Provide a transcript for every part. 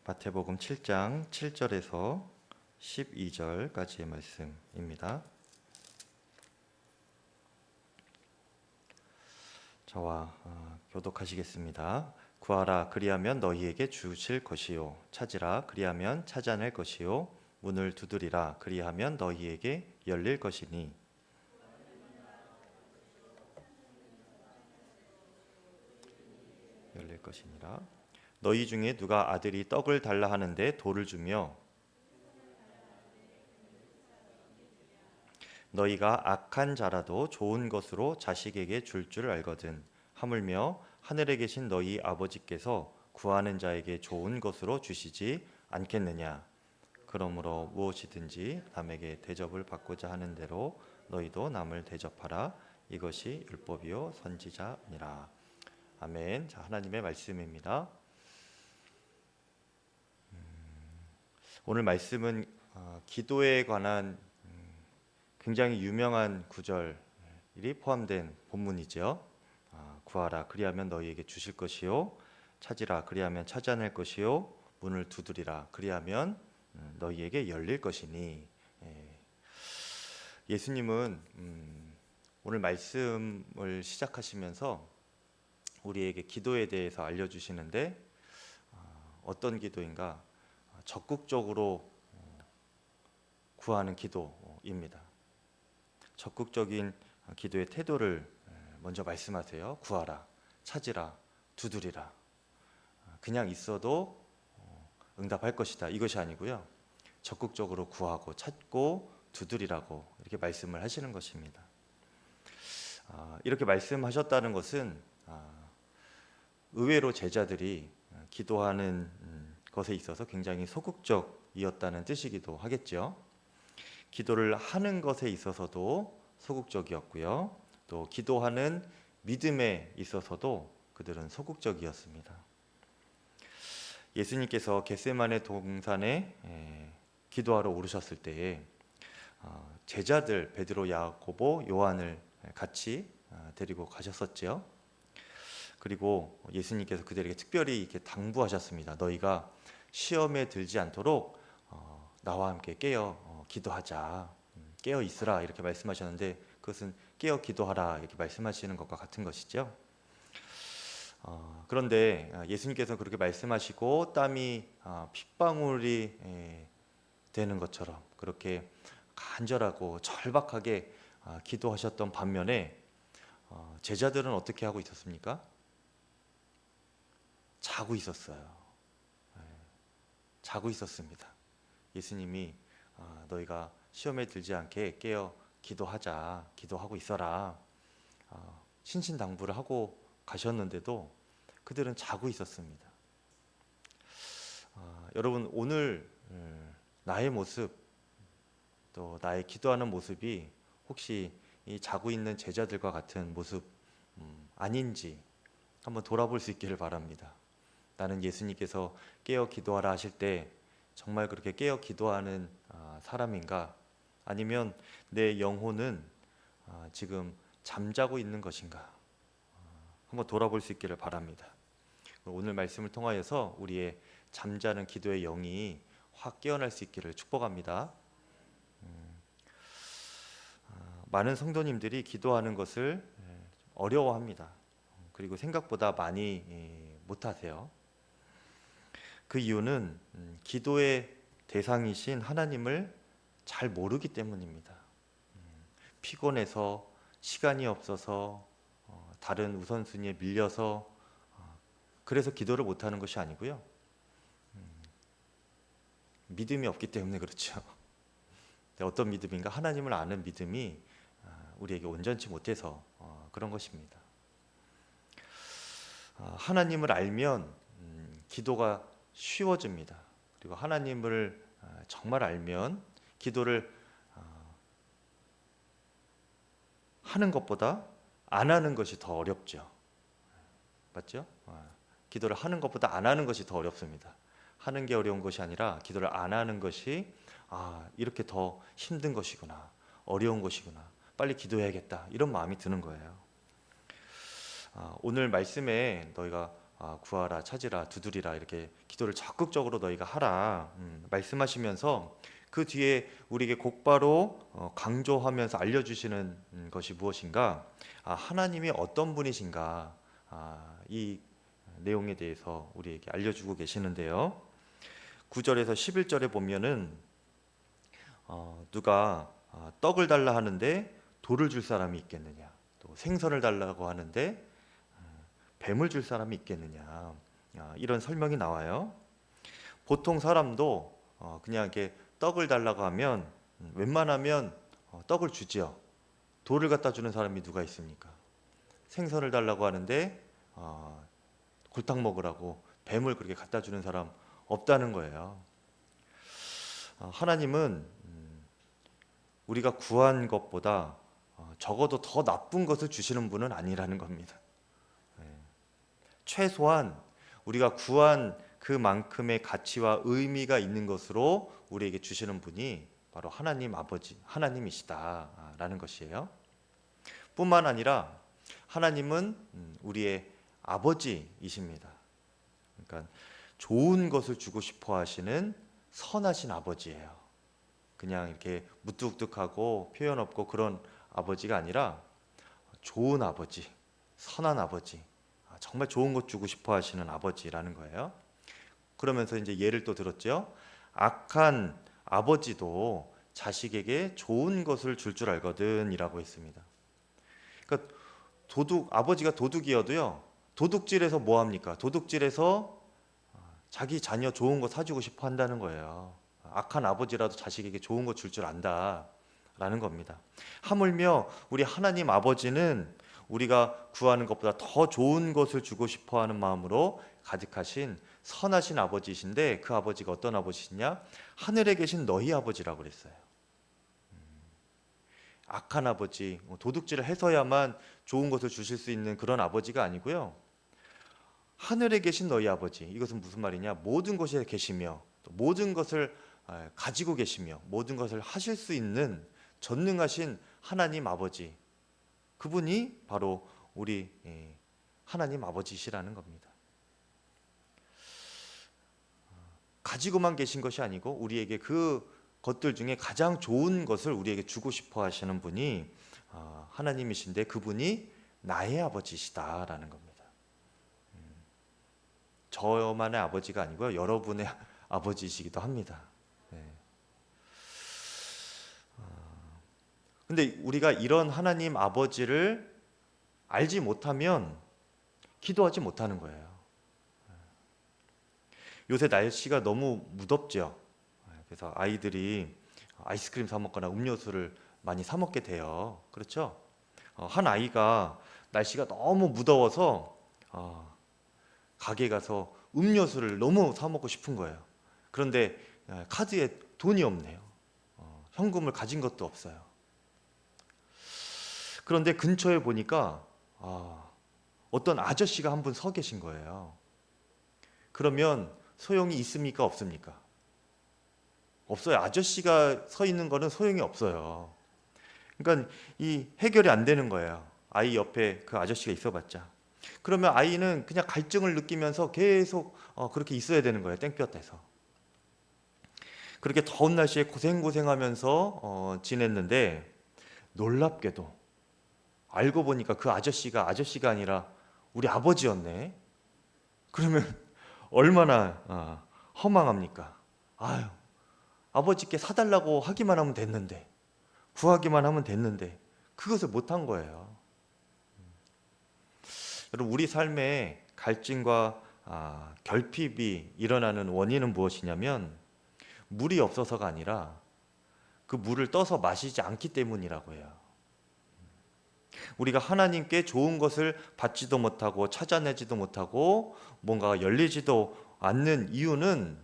마태복음 7장 7절에서 12절까지의 말씀입니다. 저와 교독하시겠습니다. 구하라 그리하면 너희에게 주실 것이요 찾으라 그리하면 찾아낼 것이요 문을 두드리라 그리하면 너희에게 열릴 것이니 열릴 것이니라. 너희 중에 누가 아들이 떡을 달라 하는데 돌을 주며 너희가 악한 자라도 좋은 것으로 자식에게 줄 줄 알거든 하물며 하늘에 계신 너희 아버지께서 구하는 자에게 좋은 것으로 주시지 않겠느냐. 그러므로 무엇이든지 남에게 대접을 받고자 하는 대로 너희도 남을 대접하라. 이것이 율법이요 선지자니라. 아멘. 자, 하나님의 말씀입니다. 오늘 말씀은 기도에 관한 굉장히 유명한 구절이 포함된 본문이죠. 구하라 그리하면 너희에게 주실 것이요 찾으라 그리하면 찾아낼 것이요 문을 두드리라 그리하면 너희에게 열릴 것이니. 예수님은 오늘 말씀을 시작하시면서 우리에게 기도에 대해서 알려주시는데 어떤 기도인가? 적극적으로 구하는 기도입니다. 적극적인 기도의 태도를 먼저 말씀하세요. 구하라, 찾으라, 두드리라. 그냥 있어도 응답할 것이다. 이것이 아니고요. 적극적으로 구하고 찾고 두드리라고 이렇게 말씀을 하시는 것입니다. 이렇게 말씀하셨다는 것은 의외로 제자들이 기도하는 것에 있어서 굉장히 소극적이었다는 뜻이기도 하겠죠. 기도를 하는 것에 있어서도 소극적이었고요. 또 기도하는 믿음에 있어서도 그들은 소극적이었습니다. 예수님께서 겟세마네 동산에 기도하러 오르셨을 때에 제자들 베드로, 야고보, 요한을 같이 데리고 가셨었죠. 그리고 예수님께서 그들에게 특별히 이렇게 당부하셨습니다. 너희가 시험에 들지 않도록 나와 함께 깨어 기도하자. 깨어 있으라 이렇게 말씀하셨는데 그것은 깨어 기도하라 이렇게 말씀하시는 것과 같은 것이죠. 그런데 예수님께서 그렇게 말씀하시고 땀이 핏방울이 되는 것처럼 그렇게 간절하고 절박하게 기도하셨던 반면에 제자들은 어떻게 하고 있었습니까? 자고 있었어요. 자고 있었습니다. 예수님이 너희가 시험에 들지 않게 깨어 기도하자, 기도하고 있어라 신신당부를 하고 가셨는데도 그들은 자고 있었습니다. 여러분 오늘 나의 모습 또 나의 기도하는 모습이 혹시 이 자고 있는 제자들과 같은 모습 아닌지 한번 돌아볼 수 있기를 바랍니다. 나는 예수님께서 깨어 기도하라 하실 때 정말 그렇게 깨어 기도하는 사람인가? 아니면 내 영혼은 지금 잠자고 있는 것인가? 한번 돌아볼 수 있기를 바랍니다. 오늘 말씀을 통하여서 우리의 잠자는 기도의 영이 확 깨어날 수 있기를 축복합니다. 많은 성도님들이 기도하는 것을 어려워합니다. 그리고 생각보다 많이 못하세요. 그 이유는 기도의 대상이신 하나님을 잘 모르기 때문입니다. 피곤해서 시간이 없어서 다른 우선순위에 밀려서 그래서 기도를 못하는 것이 아니고요. 믿음이 없기 때문에 그렇죠. 어떤 믿음인가? 하나님을 아는 믿음이 우리에게 온전치 못해서 그런 것입니다. 하나님을 알면 기도가 쉬워집니다. 그리고 하나님을 정말 알면 기도를 하는 것보다 안 하는 것이 더 어렵죠. 맞죠? 기도를 하는 것보다 안 하는 것이 더 어렵습니다. 하는 게 어려운 것이 아니라 기도를 안 하는 것이 이렇게 더 힘든 것이구나, 어려운 것이구나, 빨리 기도해야겠다 이런 마음이 드는 거예요. 오늘 말씀에 너희가 구하라, 찾으라, 두드리라 이렇게 기도를 적극적으로 너희가 하라 말씀하시면서 그 뒤에 우리에게 곧바로 강조하면서 알려주시는 것이 무엇인가? 하나님이 어떤 분이신가? 이 내용에 대해서 우리에게 알려주고 계시는데요. 9절에서 11절에 보면은 누가 떡을 달라 하는데 돌을 줄 사람이 있겠느냐? 또 생선을 달라고 하는데 뱀을 줄 사람이 있겠느냐? 이런 설명이 나와요. 보통 사람도 그냥 이렇게 떡을 달라고 하면 웬만하면 떡을 주지요. 돌을 갖다 주는 사람이 누가 있습니까? 생선을 달라고 하는데 골탕 먹으라고 뱀을 그렇게 갖다 주는 사람 없다는 거예요. 하나님은 우리가 구한 것보다 적어도 더 나쁜 것을 주시는 분은 아니라는 겁니다. 최소한 우리가 구한 그만큼의 가치와 의미가 있는 것으로 우리에게 주시는 분이 바로 하나님 아버지, 하나님이시다라는 것이에요. 뿐만 아니라 하나님은 우리의 아버지이십니다. 그러니까 좋은 것을 주고 싶어 하시는 선하신 아버지예요. 그냥 이렇게 무뚝뚝하고 표현 없고 그런 아버지가 아니라 좋은 아버지, 선한 아버지, 정말 좋은 것 주고 싶어 하시는 아버지라는 거예요. 그러면서 이제 예를 또 들었죠. 악한 아버지도 자식에게 좋은 것을 줄 줄 알거든이라고 했습니다. 그러니까 아버지가 도둑이어도요. 도둑질해서 뭐 합니까? 도둑질해서 자기 자녀 좋은 거 사주고 싶어 한다는 거예요. 악한 아버지라도 자식에게 좋은 거 줄 줄 안다라는 겁니다. 하물며 우리 하나님 아버지는 우리가 구하는 것보다 더 좋은 것을 주고 싶어 하는 마음으로 가득하신 선하신 아버지이신데 그 아버지가 어떤 아버지시냐? 하늘에 계신 너희 아버지라고 그랬어요. 악한 아버지, 도둑질을 해서야만 좋은 것을 주실 수 있는 그런 아버지가 아니고요. 하늘에 계신 너희 아버지, 이것은 무슨 말이냐? 모든 곳에 계시며 또 모든 것을 가지고 계시며 모든 것을 하실 수 있는 전능하신 하나님 아버지, 그분이 바로 우리 하나님 아버지시라는 겁니다. 가지고만 계신 것이 아니고 우리에게 그 것들 중에 가장 좋은 것을 우리에게 주고 싶어 하시는 분이 하나님이신데 그분이 나의 아버지시다라는 겁니다. 저만의 아버지가 아니고요. 여러분의 아버지이시기도 합니다. 근데 우리가 이런 하나님 아버지를 알지 못하면 기도하지 못하는 거예요. 요새 날씨가 너무 무덥죠. 그래서 아이들이 아이스크림 사 먹거나 음료수를 많이 사 먹게 돼요. 그렇죠? 한 아이가 날씨가 너무 무더워서 가게 가서 음료수를 너무 사 먹고 싶은 거예요. 그런데 카드에 돈이 없네요. 현금을 가진 것도 없어요. 그런데 근처에 보니까 어떤 아저씨가 한 분 서 계신 거예요. 그러면 소용이 있습니까? 없습니까? 없어요. 아저씨가 서 있는 거는 소용이 없어요. 그러니까 이 해결이 안 되는 거예요. 아이 옆에 그 아저씨가 있어봤자. 그러면 아이는 그냥 갈증을 느끼면서 계속 그렇게 있어야 되는 거예요. 땡볕에서. 그렇게 더운 날씨에 고생하면서 지냈는데 놀랍게도 알고 보니까 그 아저씨가 아니라 우리 아버지였네. 그러면 얼마나 허망합니까? 아유, 아버지께 사달라고 하기만 하면 됐는데, 구하기만 하면 됐는데 그것을 못한 거예요. 여러분, 우리 삶에 갈증과 결핍이 일어나는 원인은 무엇이냐면 물이 없어서가 아니라 그 물을 떠서 마시지 않기 때문이라고 해요. 우리가 하나님께 좋은 것을 받지도 못하고 찾아내지도 못하고 뭔가가 열리지도 않는 이유는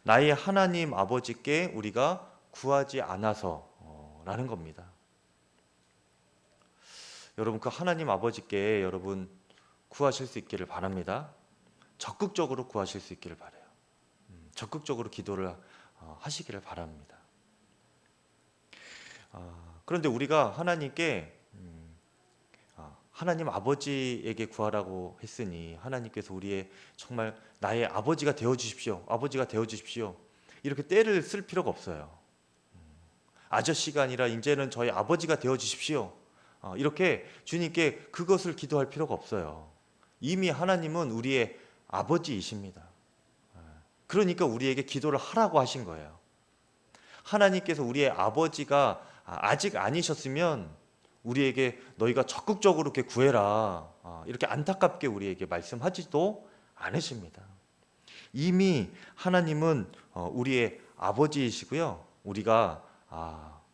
나의 하나님 아버지께 우리가 구하지 않아서라는 겁니다. 여러분, 그 하나님 아버지께 여러분 구하실 수 있기를 바랍니다. 적극적으로 구하실 수 있기를 바라요. 적극적으로 기도를 하시기를 바랍니다. 그런데 우리가 하나님께 하나님 아버지에게 구하라고 했으니 하나님께서 우리의 정말 나의 아버지가 되어 주십시오. 아버지가 되어 주십시오. 이렇게 때를 쓸 필요가 없어요. 아저씨가 아니라 이제는 저희 아버지가 되어 주십시오. 이렇게 주님께 그것을 기도할 필요가 없어요. 이미 하나님은 우리의 아버지이십니다. 그러니까 우리에게 기도를 하라고 하신 거예요. 하나님께서 우리의 아버지가 아직 아니셨으면 우리에게 너희가 적극적으로 이렇게 구해라, 이렇게 안타깝게 우리에게 말씀하지도 않으십니다. 이미 하나님은 우리의 아버지이시고요. 우리가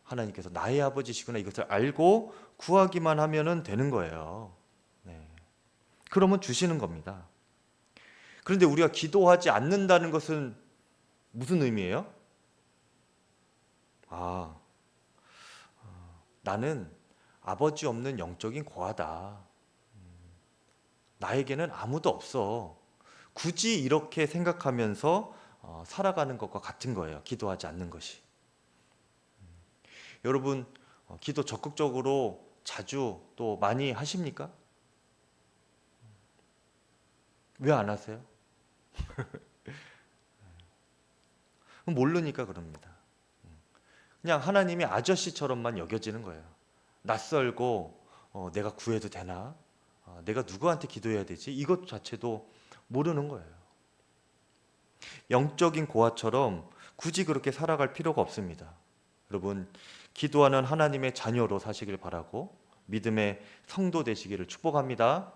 하나님께서 나의 아버지시구나 이것을 알고 구하기만 하면 되는 거예요. 네. 그러면 주시는 겁니다. 그런데 우리가 기도하지 않는다는 것은 무슨 의미예요? 나는 아버지 없는 영적인 고아다. 나에게는 아무도 없어. 굳이 이렇게 생각하면서 살아가는 것과 같은 거예요. 기도하지 않는 것이. 여러분, 기도 적극적으로 자주 또 많이 하십니까? 왜 안 하세요? 모르니까 그럽니다. 그냥 하나님이 아저씨처럼만 여겨지는 거예요. 낯설고 내가 구해도 되나? 내가 누구한테 기도해야 되지? 이것 자체도 모르는 거예요. 영적인 고아처럼 굳이 그렇게 살아갈 필요가 없습니다. 여러분, 기도하는 하나님의 자녀로 사시길 바라고 믿음의 성도 되시기를 축복합니다.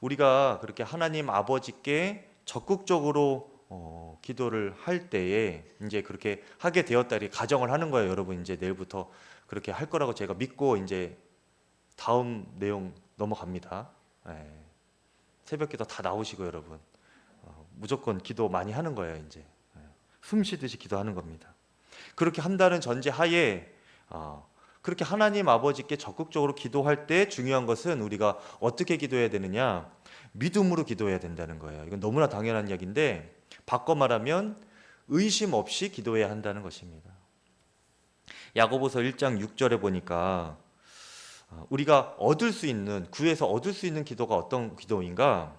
우리가 그렇게 하나님 아버지께 적극적으로 기도를 할 때에 이제 그렇게 하게 되었다 이렇게 가정을 하는 거예요. 여러분, 이제 내일부터 그렇게 할 거라고 제가 믿고 이제 다음 내용 넘어갑니다. 새벽기도 다 나오시고 여러분 무조건 기도 많이 하는 거예요. 이제 숨 쉬듯이 기도하는 겁니다. 그렇게 한다는 전제 하에 그렇게 하나님 아버지께 적극적으로 기도할 때 중요한 것은 우리가 어떻게 기도해야 되느냐? 믿음으로 기도해야 된다는 거예요. 이건 너무나 당연한 이야기인데 바꿔 말하면 의심 없이 기도해야 한다는 것입니다. 야고보서 1장 6절에 보니까 우리가 얻을 수 있는, 구해서 얻을 수 있는 기도가 어떤 기도인가?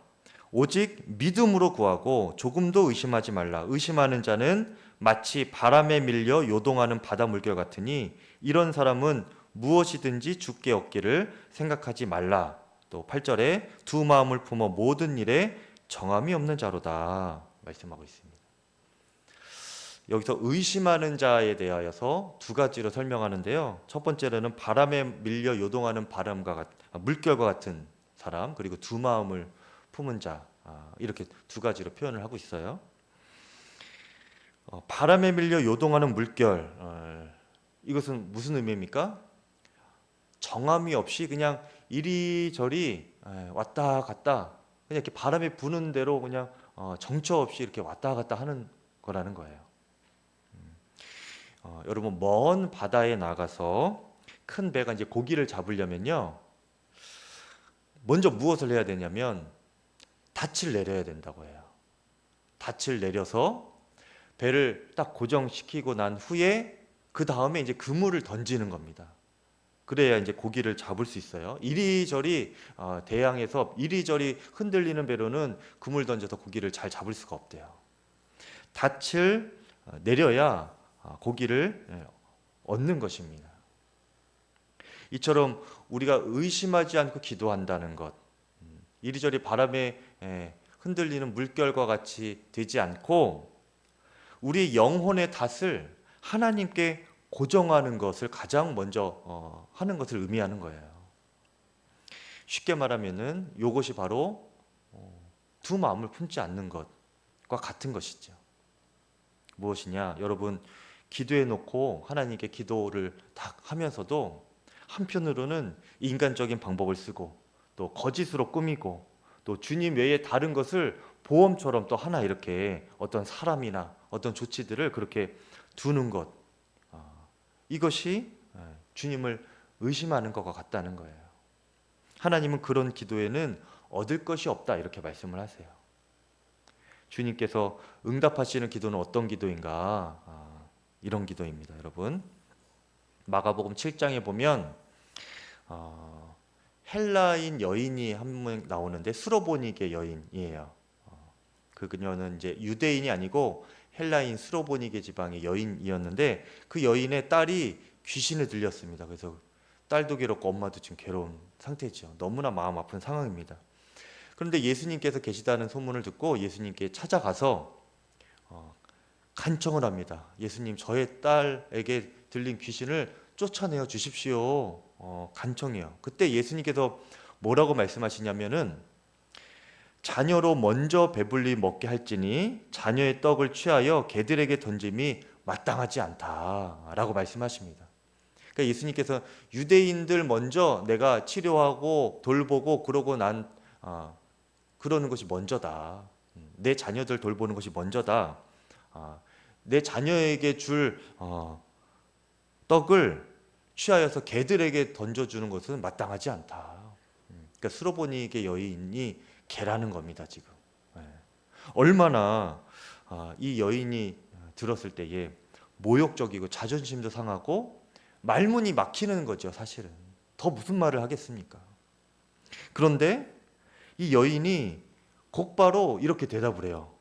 오직 믿음으로 구하고 조금도 의심하지 말라. 의심하는 자는 마치 바람에 밀려 요동하는 바다 물결 같으니 이런 사람은 무엇이든지 주께 얻기를 생각하지 말라. 또 8절에 두 마음을 품어 모든 일에 정함이 없는 자로다 말씀하고 있습니다. 여기서 의심하는 자에 대하여서 두 가지로 설명하는데요. 첫 번째로는 바람에 밀려 요동하는 물결과 같은 사람, 그리고 두 마음을 품은 자, 이렇게 두 가지로 표현을 하고 있어요. 바람에 밀려 요동하는 물결, 이것은 무슨 의미입니까? 정함이 없이 그냥 이리저리 왔다 갔다 그냥 이렇게 바람이 부는 대로 그냥 정처 없이 이렇게 왔다 갔다 하는 거라는 거예요. 여러분, 먼 바다에 나가서 큰 배가 이제 고기를 잡으려면요, 먼저 무엇을 해야 되냐면 닻을 내려야 된다고 해요. 닻을 내려서 배를 딱 고정시키고 난 후에 그 다음에 이제 그물을 던지는 겁니다. 그래야 이제 고기를 잡을 수 있어요. 이리저리 대양에서 이리저리 흔들리는 배로는 그물 던져서 고기를 잘 잡을 수가 없대요. 닻을 내려야 고기를 얻는 것입니다. 이처럼 우리가 의심하지 않고 기도한다는 것, 이리저리 바람에 흔들리는 물결과 같이 되지 않고 우리 영혼의 닻을 하나님께 고정하는 것을 가장 먼저 하는 것을 의미하는 거예요. 쉽게 말하면은 이것이 바로 두 마음을 품지 않는 것과 같은 것이죠. 무엇이냐? 여러분, 기도해 놓고 하나님께 기도를 딱 하면서도 한편으로는 인간적인 방법을 쓰고 또 거짓으로 꾸미고 또 주님 외에 다른 것을 보험처럼 또 하나 이렇게 어떤 사람이나 어떤 조치들을 그렇게 두는 것, 이것이 주님을 의심하는 것과 같다는 거예요. 하나님은 그런 기도에는 얻을 것이 없다 이렇게 말씀을 하세요. 주님께서 응답하시는 기도는 어떤 기도인가? 이런 기도입니다. 여러분, 마가복음 7장에 보면 헬라인 여인이 한 명 나오는데 수로보니게 여인이에요. 그 그녀는 이제 유대인이 아니고 헬라인 수로보니게 지방의 여인이었는데 그 여인의 딸이 귀신에 들렸습니다. 그래서 딸도 괴롭고 엄마도 지금 괴로운 상태죠. 너무나 마음 아픈 상황입니다. 그런데 예수님께서 계시다는 소문을 듣고 예수님께 찾아가서 간청을 합니다. 예수님, 저의 딸에게 들린 귀신을 쫓아내어 주십시오. 간청해요. 그때 예수님께서 뭐라고 말씀하시냐면은 자녀로 먼저 배불리 먹게 할지니 자녀의 떡을 취하여 개들에게 던짐이 마땅하지 않다라고 말씀하십니다. 그러니까 예수님께서 유대인들 먼저 내가 치료하고 돌보고 그러고 그러는 것이 먼저다. 내 자녀들 돌보는 것이 먼저다. 내 자녀에게 줄 떡을 취하여서 개들에게 던져주는 것은 마땅하지 않다. 그러니까 수로보니게 여인이 개라는 겁니다. 지금 얼마나 이 여인이 들었을 때에 모욕적이고 자존심도 상하고 말문이 막히는 거죠. 사실은 더 무슨 말을 하겠습니까? 그런데 이 여인이 곧바로 이렇게 대답을 해요.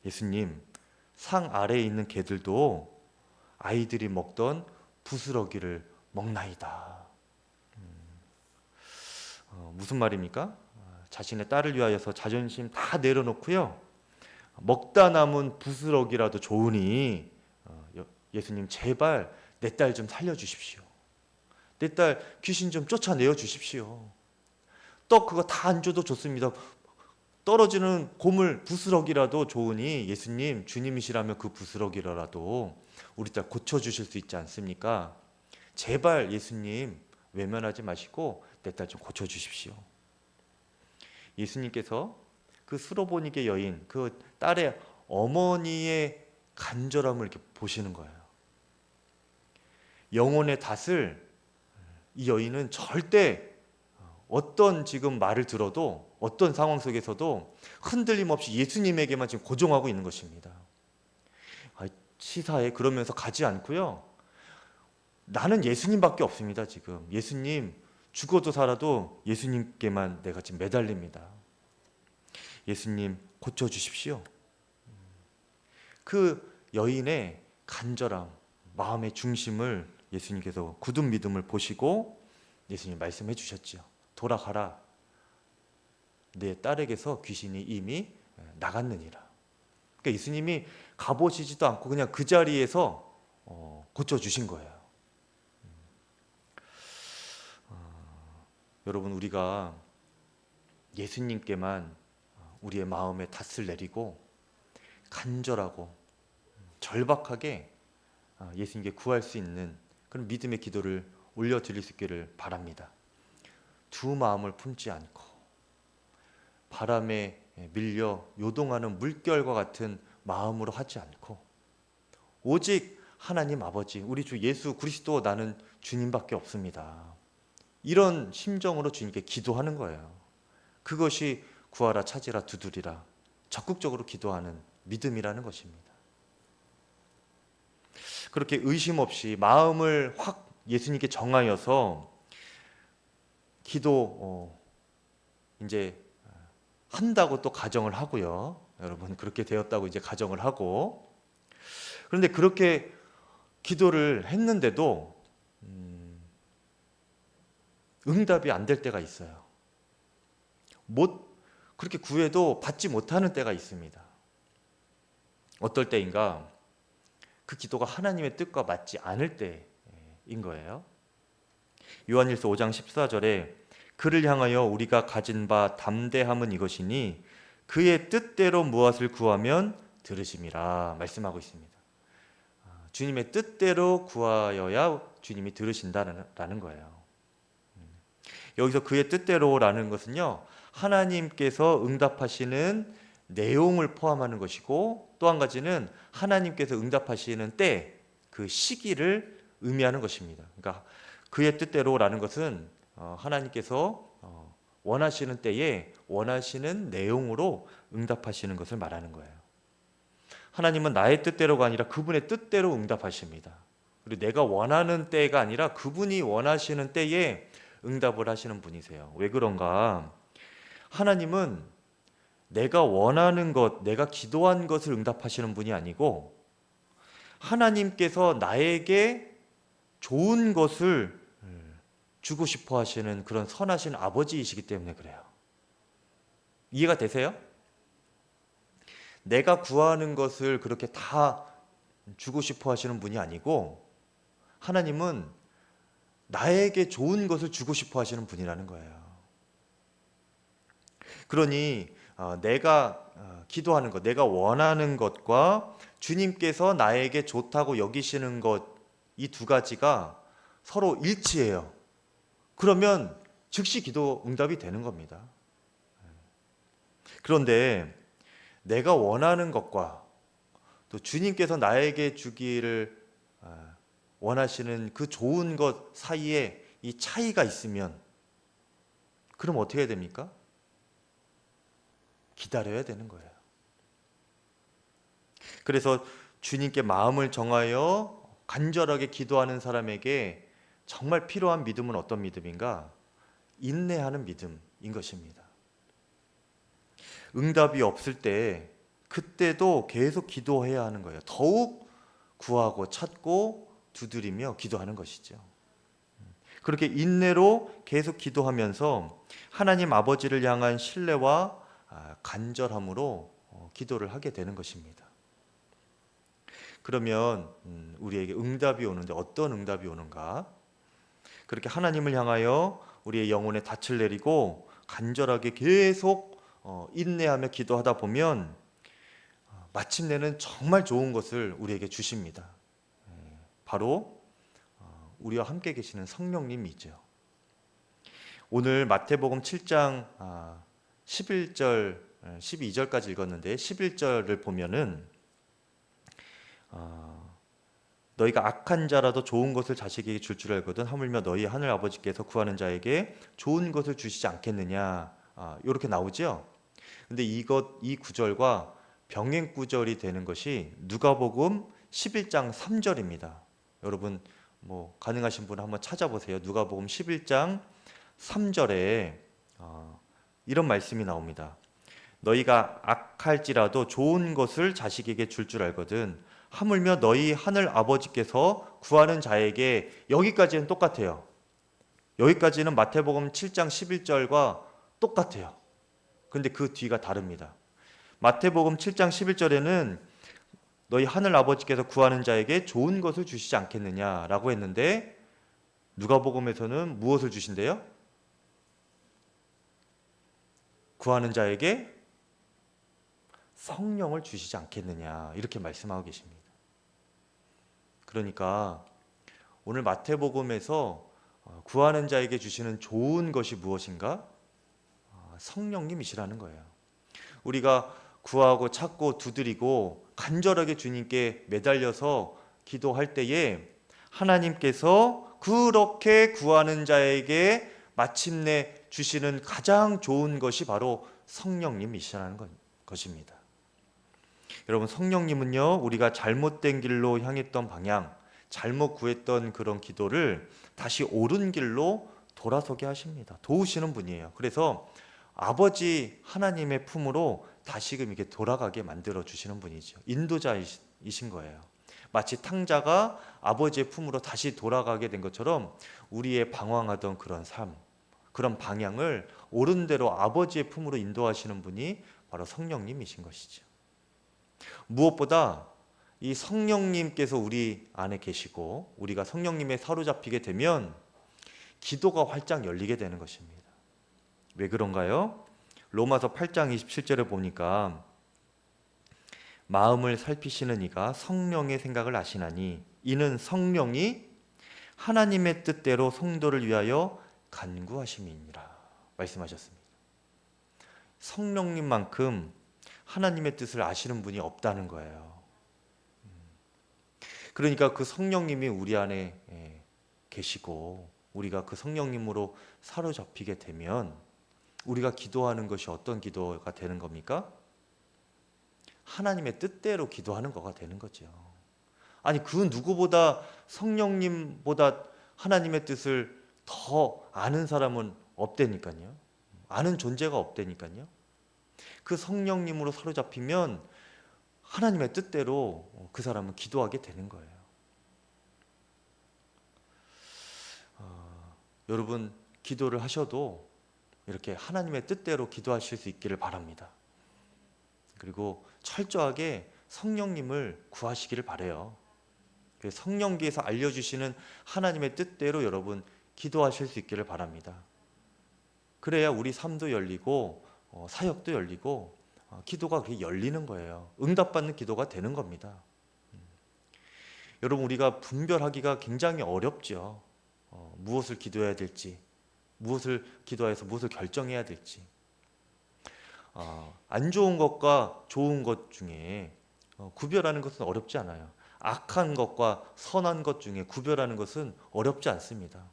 예수님, 상 아래에 있는 개들도 아이들이 먹던 부스러기를 먹나이다. 무슨 말입니까? 자신의 딸을 위하여서 자존심 다 내려놓고요, 먹다 남은 부스러기라도 좋으니 예수님 제발 내 딸 좀 살려주십시오. 내 딸 귀신 좀 쫓아내어 주십시오. 떡 그거 다 안 줘도 좋습니다. 떨어지는 고물 부스러기라도 좋으니 예수님, 주님이시라면 그 부스러기라도 우리 딸 고쳐주실 수 있지 않습니까? 제발 예수님 외면하지 마시고 내 딸 좀 고쳐주십시오. 예수님께서 그 수로보니게 여인, 그 딸의 어머니의 간절함을 이렇게 보시는 거예요. 영혼의 닷을 이 여인은 절대 어떤 지금 말을 들어도 어떤 상황 속에서도 흔들림 없이 예수님에게만 지금 고정하고 있는 것입니다. 시사에 그러면서 가지 않고요, 나는 예수님밖에 없습니다. 지금 예수님, 죽어도 살아도 예수님께만 내가 지금 매달립니다. 예수님 고쳐주십시오. 그 여인의 간절함, 마음의 중심을 예수님께서 굳은 믿음을 보시고 예수님 말씀해 주셨죠. 돌아가라. 내 딸에게서 귀신이 이미 나갔느니라. 그러니까 예수님이 가보시지도 않고 그냥 그 자리에서 고쳐주신 거예요. 여러분, 우리가 예수님께만 우리의 마음에 닷을 내리고 간절하고 절박하게 예수님께 구할 수 있는 그런 믿음의 기도를 올려드릴 수 있기를 바랍니다. 두 마음을 품지 않고 바람에 밀려 요동하는 물결과 같은 마음으로 하지 않고 오직 하나님 아버지, 우리 주 예수 그리스도, 나는 주님밖에 없습니다. 이런 심정으로 주님께 기도하는 거예요. 그것이 구하라, 찾으라, 두드리라 적극적으로 기도하는 믿음이라는 것입니다. 그렇게 의심 없이 마음을 확 예수님께 정하여서 기도 이제 한다고 또 가정을 하고요. 여러분, 그렇게 되었다고 이제 가정을 하고, 그런데 그렇게 기도를 했는데도 응답이 안 될 때가 있어요. 그렇게 구해도 받지 못하는 때가 있습니다. 어떨 때인가? 그 기도가 하나님의 뜻과 맞지 않을 때인 거예요. 요한일서 5장 14절에 그를 향하여 우리가 가진 바 담대함은 이것이니 그의 뜻대로 무엇을 구하면 들으심이라 말씀하고 있습니다. 주님의 뜻대로 구하여야 주님이 들으신다는 거예요. 여기서 그의 뜻대로라는 것은요, 하나님께서 응답하시는 내용을 포함하는 것이고, 또 한 가지는 하나님께서 응답하시는 때, 그 시기를 의미하는 것입니다. 그러니까 그의 뜻대로라는 것은 하나님께서 원하시는 때에 원하시는 내용으로 응답하시는 것을 말하는 거예요. 하나님은 나의 뜻대로가 아니라 그분의 뜻대로 응답하십니다. 그리고 내가 원하는 때가 아니라 그분이 원하시는 때에 응답을 하시는 분이세요. 왜 그런가? 하나님은 내가 원하는 것, 내가 기도한 것을 응답하시는 분이 아니고 하나님께서 나에게 좋은 것을 주고 싶어 하시는 그런 선하신 아버지이시기 때문에 그래요. 이해가 되세요? 내가 구하는 것을 그렇게 다 주고 싶어 하시는 분이 아니고 하나님은 나에게 좋은 것을 주고 싶어 하시는 분이라는 거예요. 그러니 내가 기도하는 것, 내가 원하는 것과 주님께서 나에게 좋다고 여기시는 것, 이 두 가지가 서로 일치해요. 그러면 즉시 기도 응답이 되는 겁니다. 그런데 내가 원하는 것과 또 주님께서 나에게 주기를 원하시는 그 좋은 것 사이에 이 차이가 있으면 그럼 어떻게 해야 됩니까? 기다려야 되는 거예요. 그래서 주님께 마음을 정하여 간절하게 기도하는 사람에게 정말 필요한 믿음은 어떤 믿음인가? 인내하는 믿음인 것입니다. 응답이 없을 때 그때도 계속 기도해야 하는 거예요. 더욱 구하고 찾고 두드리며 기도하는 것이죠. 그렇게 인내로 계속 기도하면서 하나님 아버지를 향한 신뢰와 간절함으로 기도를 하게 되는 것입니다. 그러면 우리에게 응답이 오는데 어떤 응답이 오는가? 그렇게 하나님을 향하여 우리의 영혼에 닻을 내리고 간절하게 계속 인내하며 기도하다 보면 마침내는 정말 좋은 것을 우리에게 주십니다. 바로 우리와 함께 계시는 성령님이죠. 오늘 마태복음 7장 11절, 12절까지 읽었는데 11절을 보면은 너희가 악한 자라도 좋은 것을 자식에게 줄 줄 알거든 하물며 너희 하늘 아버지께서 구하는 자에게 좋은 것을 주시지 않겠느냐, 이렇게 나오죠. 근데 이 구절과 병행 구절이 되는 것이 누가복음 11장 3절입니다. 여러분 가능하신 분 한번 찾아보세요. 누가복음 11장 3절에 이런 말씀이 나옵니다. 너희가 악할지라도 좋은 것을 자식에게 줄 줄 알거든 하물며 너희 하늘 아버지께서 구하는 자에게, 여기까지는 똑같아요. 여기까지는 마태복음 7장 11절과 똑같아요. 근데 그 뒤가 다릅니다. 마태복음 7장 11절에는 너희 하늘 아버지께서 구하는 자에게 좋은 것을 주시지 않겠느냐라고 했는데 누가복음에서는 무엇을 주신대요? 구하는 자에게 성령을 주시지 않겠느냐, 이렇게 말씀하고 계십니다. 그러니까 오늘 마태복음에서 구하는 자에게 주시는 좋은 것이 무엇인가? 성령님이시라는 거예요. 우리가 구하고 찾고 두드리고 간절하게 주님께 매달려서 기도할 때에 하나님께서 그렇게 구하는 자에게 마침내 주시는 가장 좋은 것이 바로 성령님이시라는 것입니다. 여러분, 성령님은요, 우리가 잘못된 길로 향했던 방향, 잘못 구했던 그런 기도를 다시 옳은 길로 돌아서게 하십니다. 도우시는 분이에요. 그래서 아버지 하나님의 품으로 다시금 이렇게 돌아가게 만들어 주시는 분이죠. 인도자이신 거예요. 마치 탕자가 아버지의 품으로 다시 돌아가게 된 것처럼 우리의 방황하던 그런 삶, 그런 방향을 옳은 대로 아버지의 품으로 인도하시는 분이 바로 성령님이신 것이죠. 무엇보다 이 성령님께서 우리 안에 계시고 우리가 성령님에 사로잡히게 되면 기도가 활짝 열리게 되는 것입니다. 왜 그런가요? 로마서 8장 27절에 보니까 마음을 살피시는 이가 성령의 생각을 아시나니 이는 성령이 하나님의 뜻대로 성도를 위하여 간구하심이니라 말씀하셨습니다. 성령님만큼 하나님의 뜻을 아시는 분이 없다는 거예요. 그러니까 그 성령님이 우리 안에 계시고 우리가 그 성령님으로 사로잡히게 되면 우리가 기도하는 것이 어떤 기도가 되는 겁니까? 하나님의 뜻대로 기도하는 거가 되는 거죠. 아니, 그 누구보다 성령님보다 하나님의 뜻을 더 아는 사람은 없다니까요. 아는 존재가 없다니까요. 그 성령님으로 사로잡히면 하나님의 뜻대로 그 사람은 기도하게 되는 거예요. 여러분 기도를 하셔도 이렇게 하나님의 뜻대로 기도하실 수 있기를 바랍니다. 그리고 철저하게 성령님을 구하시기를 바라요. 성령께서 알려주시는 하나님의 뜻대로 여러분 기도하실 수 있기를 바랍니다. 그래야 우리 삶도 열리고 사역도 열리고 기도가 그렇게 열리는 거예요. 응답받는 기도가 되는 겁니다. 여러분 우리가 분별하기가 굉장히 어렵죠. 무엇을 기도해야 될지, 무엇을 기도해서 무엇을 결정해야 될지. 안 좋은 것과 좋은 것 중에 구별하는 것은 어렵지 않아요. 악한 것과 선한 것 중에 구별하는 것은 어렵지 않습니다.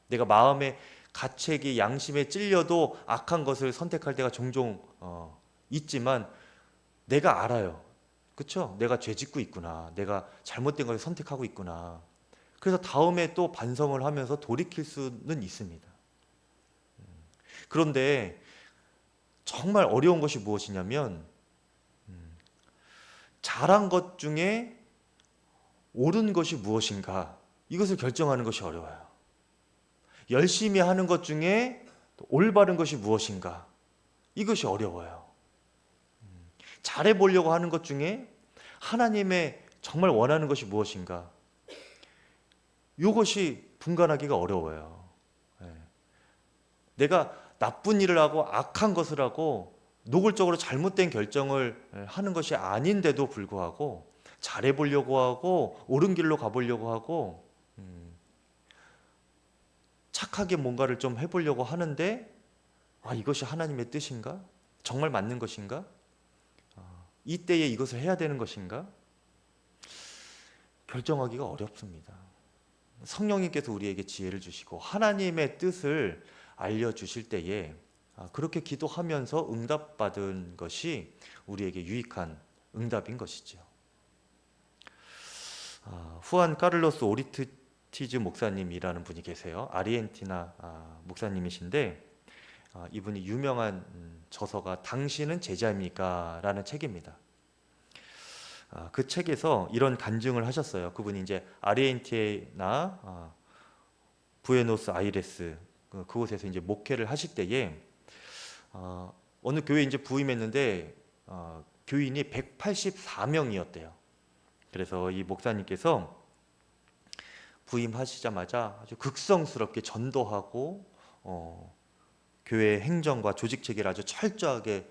내가 마음에 가책이 양심에 찔려도 악한 것을 선택할 때가 종종 있지만 내가 알아요. 그렇죠? 내가 죄 짓고 있구나. 내가 잘못된 것을 선택하고 있구나. 그래서 다음에 또 반성을 하면서 돌이킬 수는 있습니다. 그런데 정말 어려운 것이 무엇이냐면 잘한 것 중에 옳은 것이 무엇인가 이것을 결정하는 것이 어려워요. 열심히 하는 것 중에 올바른 것이 무엇인가 이것이 어려워요. 잘해보려고 하는 것 중에 하나님의 정말 원하는 것이 무엇인가 이것이 분간하기가 어려워요. 내가 나쁜 일을 하고 악한 것을 하고 노골적으로 잘못된 결정을 하는 것이 아닌데도 불구하고 잘해보려고 하고 옳은 길로 가보려고 하고 착하게 뭔가를 좀 해보려고 하는데 이것이 하나님의 뜻인가? 정말 맞는 것인가? 이때에 이것을 해야 되는 것인가? 결정하기가 어렵습니다. 성령님께서 우리에게 지혜를 주시고 하나님의 뜻을 알려주실 때에 그렇게 기도하면서 응답받은 것이 우리에게 유익한 응답인 것이죠. 후안 카를로스 오리티즈 목사님이라는 분이 계세요. 아르헨티나 목사님이신데 이분이 유명한 저서가 당신은 제자입니까? 라는 책입니다. 그 책에서 이런 간증을 하셨어요. 그분이 이제 아르헨티나 부에노스 아이레스 그곳에서 이제 목회를 하실 때에 어느 교회에 이제 부임했는데 교인이 184명이었대요. 그래서 이 목사님께서 부임하시자마자 아주 극성스럽게 전도하고 교회 행정과 조직 체계를 아주 철저하게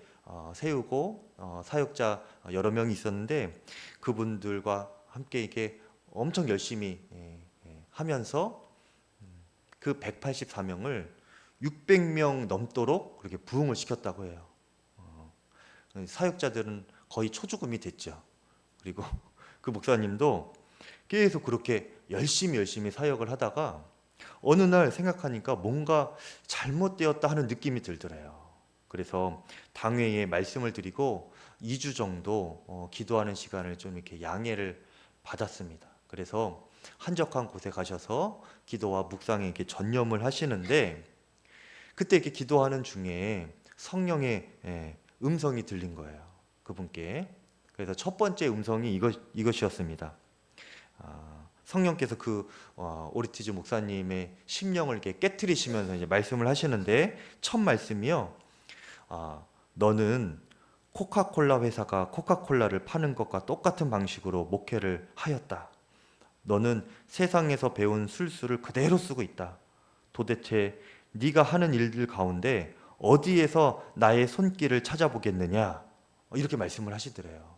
세우고 사역자 여러 명이 있었는데 그분들과 함께 이렇게 엄청 열심히 하면서 그 184명을 600명 넘도록 그렇게 부흥을 시켰다고 해요. 사역자들은 거의 초죽음이 됐죠. 그리고 그 목사님도 계속 그렇게 열심히 사역을 하다가 어느 날 생각하니까 뭔가 잘못되었다 하는 느낌이 들더래요. 그래서 당회에 말씀을 드리고 2주 정도 기도하는 시간을 좀 이렇게 양해를 받았습니다. 그래서 한적한 곳에 가셔서 기도와 묵상에 이렇게 전념을 하시는데 그때 이렇게 기도하는 중에 성령의 음성이 들린 거예요. 그분께. 그래서 첫 번째 음성이 이것이었습니다. 성령께서 그 오리티즈 목사님의 심령을 이렇게 깨트리시면서 이제 말씀을 하시는데 첫 말씀이요. 너는 코카콜라 회사가 코카콜라를 파는 것과 똑같은 방식으로 목회를 하였다. 너는 세상에서 배운 술수를 그대로 쓰고 있다. 도대체 네가 하는 일들 가운데 어디에서 나의 손길을 찾아보겠느냐? 이렇게 말씀을 하시더래요.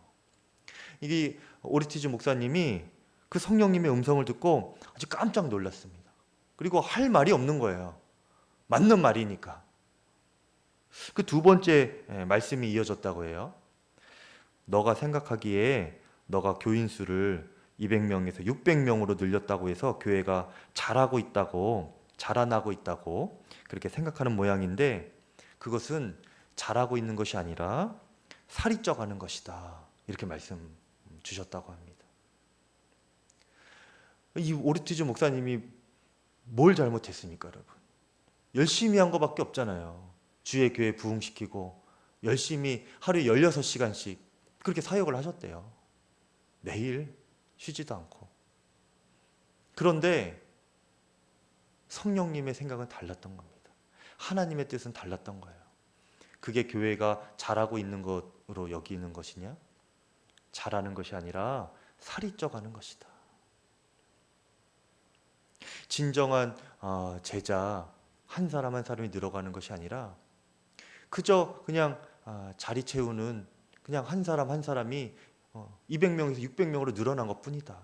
이게 오리티즈 목사님이 그 성령님의 음성을 듣고 아주 깜짝 놀랐습니다. 그리고 할 말이 없는 거예요. 맞는 말이니까. 그 두 번째 말씀이 이어졌다고 해요. 너가 생각하기에 너가 교인 수를 200명에서 600명으로 늘렸다고 해서 교회가 자라고 있다고, 자라나고 있다고 그렇게 생각하는 모양인데 그것은 자라고 있는 것이 아니라 살이 쪄가는 것이다. 이렇게 말씀 주셨다고 합니다. 이 오리티즈 목사님이 뭘 잘못했습니까, 여러분? 열심히 한 것밖에 없잖아요. 주의 교회 부흥시키고 열심히 하루에 16시간씩 그렇게 사역을 하셨대요. 매일 쉬지도 않고. 그런데 성령님의 생각은 달랐던 겁니다. 하나님의 뜻은 달랐던 거예요. 그게 교회가 잘하고 있는 것으로 여기는 것이냐? 잘하는 것이 아니라 살이 쪄가는 것이다. 진정한 제자 한 사람 한 사람이 늘어가는 것이 아니라 그저 그냥 자리 채우는 그냥 한 사람 한 사람이 200명에서 600명으로 늘어난 것뿐이다.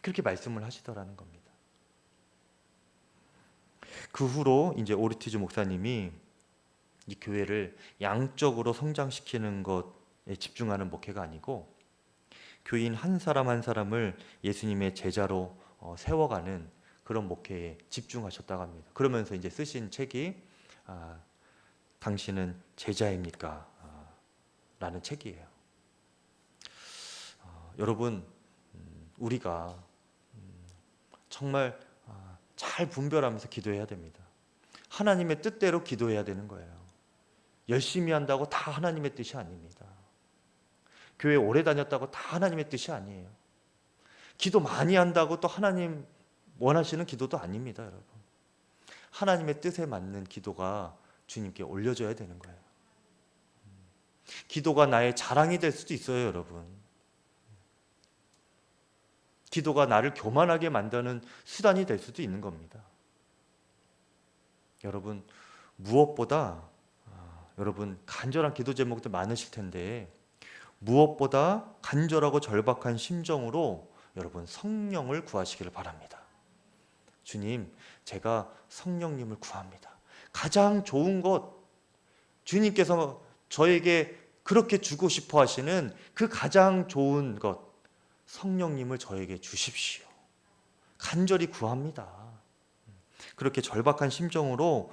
그렇게 말씀을 하시더라는 겁니다. 그 후로 이제 오르티즈 목사님이 이 교회를 양적으로 성장시키는 것에 집중하는 목회가 아니고 교인 한 사람 한 사람을 예수님의 제자로 세워가는 그런 목회에 집중하셨다고 합니다. 그러면서 이제 쓰신 책이 당신은 제자입니까? 라는 책이에요. 여러분, 우리가 정말 잘 분별하면서 기도해야 됩니다. 하나님의 뜻대로 기도해야 되는 거예요. 열심히 한다고 다 하나님의 뜻이 아닙니다. 교회 오래 다녔다고 다 하나님의 뜻이 아니에요. 기도 많이 한다고 또 하나님 원하시는 기도도 아닙니다, 여러분. 하나님의 뜻에 맞는 기도가 주님께 올려져야 되는 거예요. 기도가 나의 자랑이 될 수도 있어요, 여러분. 기도가 나를 교만하게 만드는 수단이 될 수도 있는 겁니다. 여러분, 무엇보다 여러분 간절한 기도 제목들 많으실 텐데 무엇보다 간절하고 절박한 심정으로 여러분 성령을 구하시기를 바랍니다. 주님, 제가 성령님을 구합니다. 가장 좋은 것, 주님께서 저에게 그렇게 주고 싶어 하시는 그 가장 좋은 것, 성령님을 저에게 주십시오. 간절히 구합니다. 그렇게 절박한 심정으로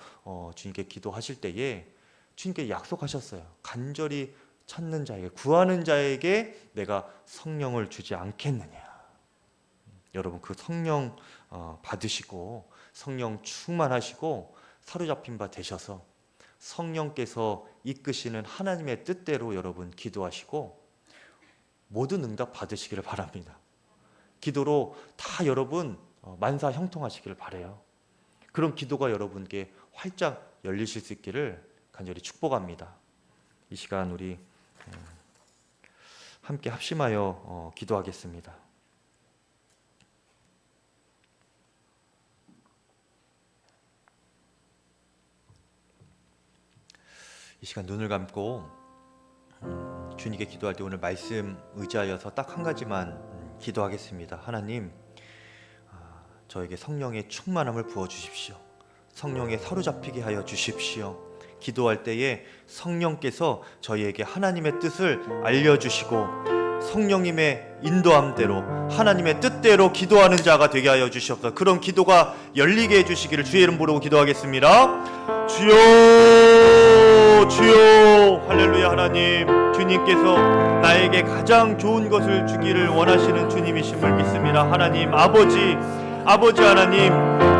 주님께 기도하실 때에 주님께 약속하셨어요. 간절히 찾는 자에게, 구하는 자에게 내가 성령을 주지 않겠느냐. 여러분, 그 성령 받으시고 성령 충만하시고 사로잡힌 바 되셔서 성령께서 이끄시는 하나님의 뜻대로 여러분 기도하시고 모든 응답 받으시기를 바랍니다. 기도로 다 여러분 만사 형통하시기를 바라요. 그런 기도가 여러분께 활짝 열리실 수 있기를 간절히 축복합니다. 이 시간 우리 함께 합심하여 기도하겠습니다. 이 시간 눈을 감고 주님께 기도할 때 오늘 말씀 의지하여서 딱 한 가지만 기도하겠습니다. 하나님, 저에게 성령의 충만함을 부어주십시오. 성령에 사로잡히게 하여 주십시오. 기도할 때에 성령께서 저희에게 하나님의 뜻을 알려주시고 성령님의 인도함대로 하나님의 뜻대로 기도하는 자가 되게 하여 주시옵소서. 그런 기도가 열리게 해주시기를 주의 이름 부르고 기도하겠습니다. 주여, 주여. 할렐루야. 하나님, 주님께서 나에게 가장 좋은 것을 주기를 원하시는 주님이심을 믿습니다. 하나님, 아버지 하나님,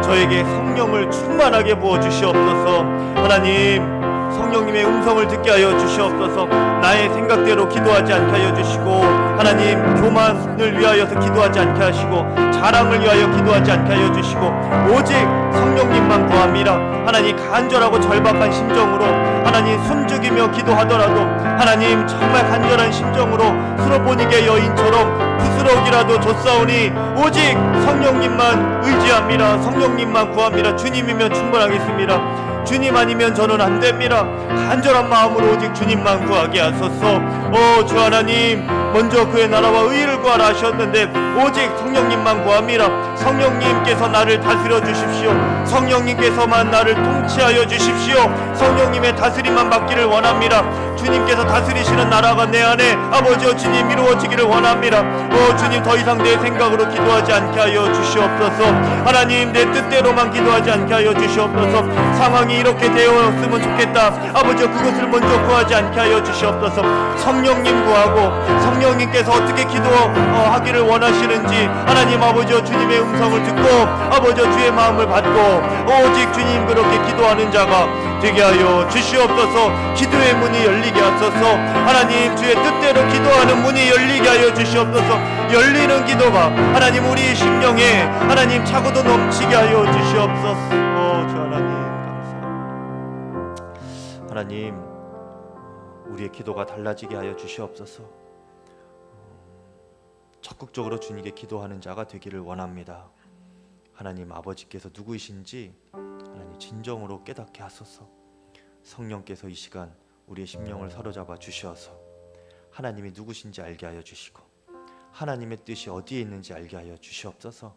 저에게 성령을 충만하게 부어주시옵소서. 하나님, 성령님의 음성을 듣게 하여 주시옵소서. 나의 생각대로 기도하지 않게 하여 주시고, 하나님, 교만을 위하여서 기도하지 않게 하시고, 자랑을 위하여 기도하지 않게 하여 주시고, 오직 성령님만 구합니다. 하나님, 간절하고 절박한 심정으로 하나님 숨죽이며 기도하더라도 하나님 정말 간절한 심정으로 스로보니게 여인처럼 부스러기라도 줬사오니 오직 성령님만 의지합니다. 성령님만 구합니다. 주님이면 충분하겠습니다. 주님 아니면 저는 안 됩니다. 간절한 마음으로 오직 주님만 구하게 하소서. 주 하나님, 먼저 그의 나라와 의를 구하라 하셨는데 오직 성령님만 구합니다. 성령님께서 나를 다스려 주십시오. 성령님께서만 나를 통치하여 주십시오. 성령님의 다스림만 받기를 원합니다. 주님께서 다스리시는 나라가 내 안에 아버지여 주님 이루어지기를 원합니다. 주님, 더 이상 내 생각으로 기도하지 않게 하여 주시옵소서. 하나님, 내 뜻대로만 기도하지 않게 하여 주시옵소서. 상황이 심령이 이렇게 되었으면 좋겠다. 아버지 그것을 먼저 구하지 않게 하여 주시옵소서. 성령님 구하고 성령님께서 어떻게 기도하기를 원하시는지 하나님 아버지 주님의 음성을 듣고 아버지 주의 마음을 받고 오직 주님 그렇게 기도하는 자가 되게 하여 주시옵소서. 기도의 문이 열리게 하소서. 하나님 주의 뜻대로 기도하는 문이 열리게 하여 주시옵소서. 열리는 기도가 하나님 우리 심령에 하나님 차고도 넘치게 하여 주시옵소서. 주 하나님 감사합니다. 하나님 우리의 기도가 달라지게 하여 주시옵소서. 적극적으로 주님께 기도하는 자가 되기를 원합니다. 하나님 아버지께서 누구이신지 하나님 진정으로 깨닫게 하소서. 성령께서 이 시간 우리의 심령을 사로잡아 주셔서 하나님이 누구신지 알게 하여 주시고 하나님의 뜻이 어디에 있는지 알게 하여 주시옵소서.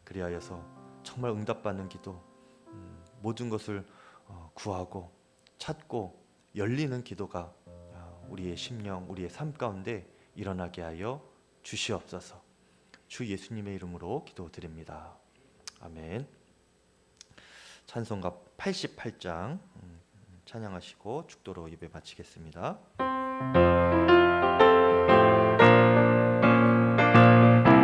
그리하여서 정말 응답받는 기도, 모든 것을 구하고 찾고 열리는 기도가 우리의 심령, 우리의 삶 가운데 일어나게 하여 주시옵소서. 주 예수님의 이름으로 기도드립니다. 아멘. 찬송가 88장 찬양하시고 축도로 예배 마치겠습니다.